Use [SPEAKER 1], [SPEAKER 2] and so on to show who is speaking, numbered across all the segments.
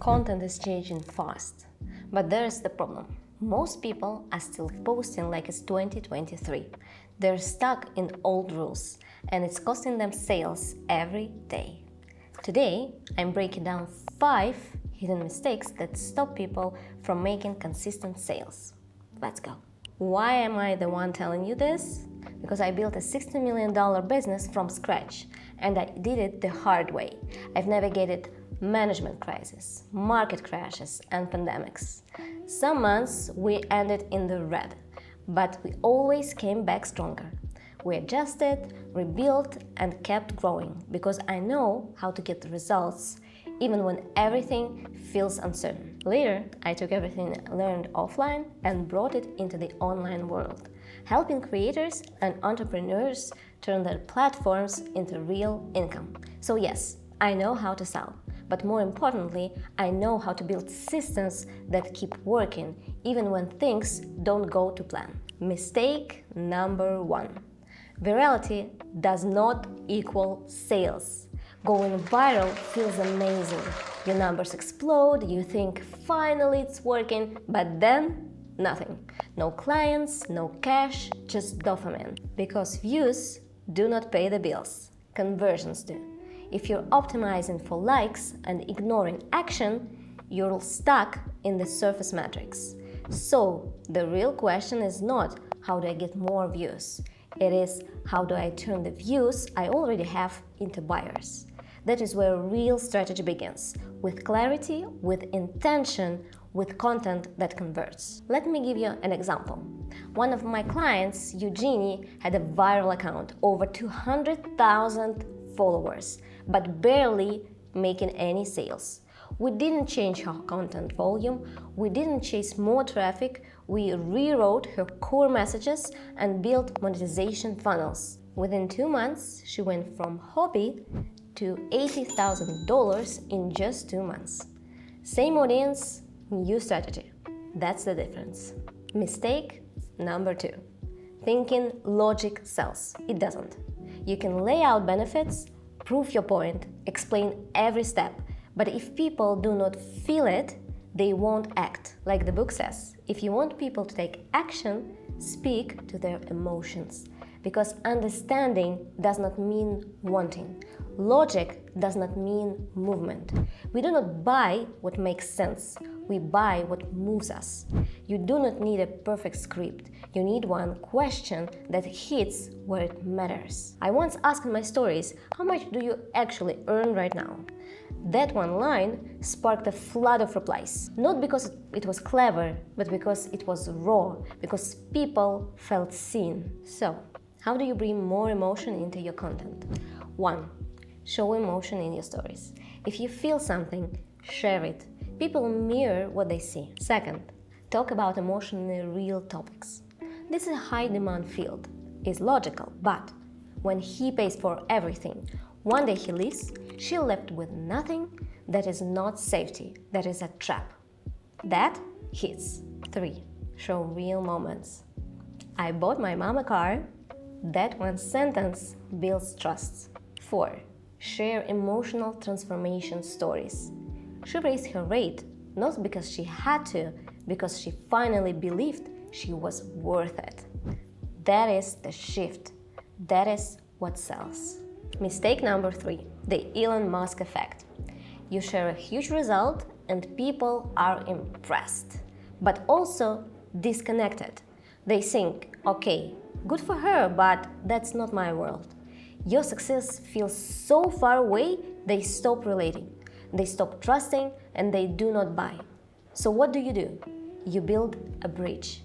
[SPEAKER 1] Content is changing fast, but there's the problem. Most people are still posting like it's 2023. They're stuck in old rules, and it's costing them sales every day. Today, I'm breaking down 5 hidden mistakes that stop people from making consistent sales. Let's go. Why am I the one telling you this? Because I built a $60 million business from scratch, and I did it the hard way. I've navigated management crises, market crashes, and pandemics. Some months we ended in the red, but we always came back stronger. We adjusted, rebuilt, and kept growing because I know how to get the results even when everything feels uncertain. Later, I took everything learned offline and brought it into the online world, helping creators and entrepreneurs turn their platforms into real income. So yes, I know how to sell, but more importantly, I know how to build systems that keep working even when things don't go to plan. Mistake number 1. Virality does not equal sales. Going viral feels amazing. Your numbers explode, you think finally it's working, but then nothing. No clients, no cash, just dopamine. Because views do not pay the bills, conversions do. If you're optimizing for likes and ignoring action, you're stuck in the surface metrics. So the real question is not how do I get more views? It is how do I turn the views I already have into buyers? That is where real strategy begins, with clarity, with intention, with content that converts. Let me give you an example. One of my clients, Eugenie, had a viral account, over 200,000 followers, but barely making any sales. We didn't change her content volume, we didn't chase more traffic, we rewrote her core messages and built monetization funnels. Within 2 months, she went from hobby to $80,000 in just 2 months. Same audience, new strategy. That's the difference. Mistake number 2. Thinking logic sells. It doesn't. You can lay out benefits, prove your point, explain every step, but if people do not feel it, they won't act. Like the book says, if you want people to take action, speak to their emotions. Because understanding does not mean wanting. Logic does not mean movement. We do not buy what makes sense. We buy what moves us. You do not need a perfect script. You need one question that hits where it matters. I once asked in my stories, how much do you actually earn right now? That one line sparked a flood of replies. Not because it was clever, but because it was raw, because people felt seen. So, how do you bring more emotion into your content? 1. Show emotion in your stories. If you feel something, share it. People mirror what they see. 2. Talk about emotionally real topics. This is a high-demand field. It's logical, but when he pays for everything, one day he leaves, she left with nothing. That is not safety. That is a trap. That hits. 3. Show real moments. I bought my mom a car. That one sentence builds trust. 4. Share emotional transformation stories. She raised her rate not because she had to, because she finally believed she was worth it. That is the shift. That is what sells. Mistake number 3, the Elon Musk effect. You share a huge result and people are impressed, but also disconnected. They think, okay, good for her, but that's not my world. Your success feels so far away, they stop relating. They stop trusting and they do not buy. So what do? You build a bridge.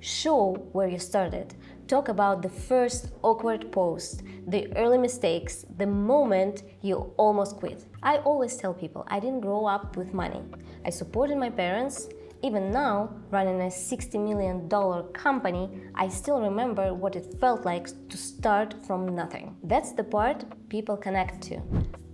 [SPEAKER 1] Show where you started. Talk about the first awkward post, the early mistakes, the moment you almost quit. I always tell people I didn't grow up with money. I supported my parents. Even now, running a $60 million company, I still remember what it felt like to start from nothing. That's the part people connect to.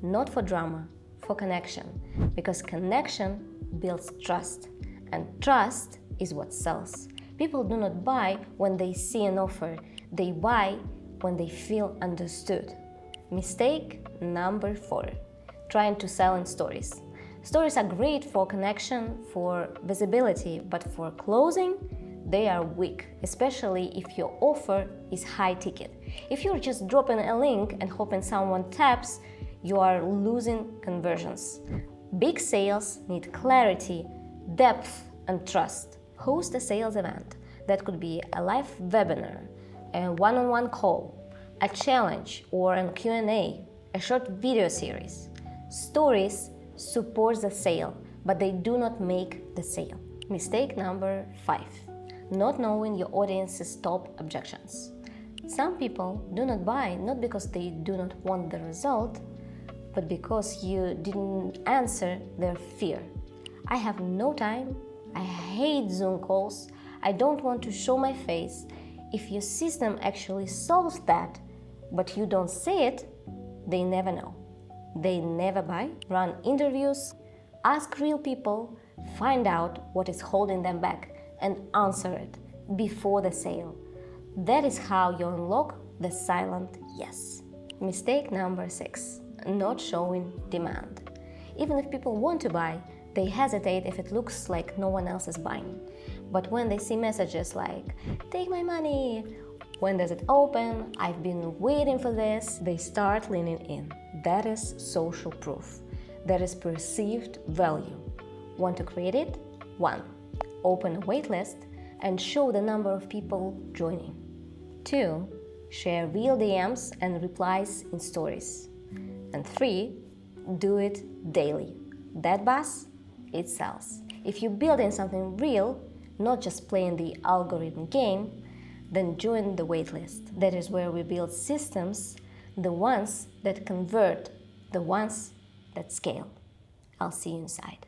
[SPEAKER 1] Not for drama, for connection. Because connection builds trust. And trust is what sells. People do not buy when they see an offer. They buy when they feel understood. Mistake number 4. Trying to sell in stories. Stories are great for connection, for visibility, but for closing, they are weak, especially if your offer is high ticket. If you're just dropping a link and hoping someone taps, you are losing conversions. Big sales need clarity, depth, and trust. Host a sales event. That could be a live webinar, a one-on-one call, a challenge or a Q&A, a short video series. Stories support the sale, but they do not make the sale. Mistake number 5. Not knowing your audience's top objections. Some people do not buy not because they do not want the result, but because you didn't answer their fear. I have no time, I hate Zoom calls, I don't want to show my face. If your system actually solves that, but you don't say it, they never know. They never buy. Run interviews, ask real people, find out what is holding them back, and answer it before the sale. That is how you unlock the silent yes. Mistake number 6. Not showing demand. Even if people want to buy, they hesitate if it looks like no one else is buying. But when they see messages like, take my money, when does it open, I've been waiting for this, they start leaning in. That is social proof. That is perceived value. Want to create it? 1. Open a waitlist and show the number of people joining. 2. Share real DMs and replies in stories. And 3. Do it daily. That buzz, it sells. If you build in something real, not just playing the algorithm game, then join the waitlist. That is where we build systems, the ones that convert, the ones that scale. I'll see you inside.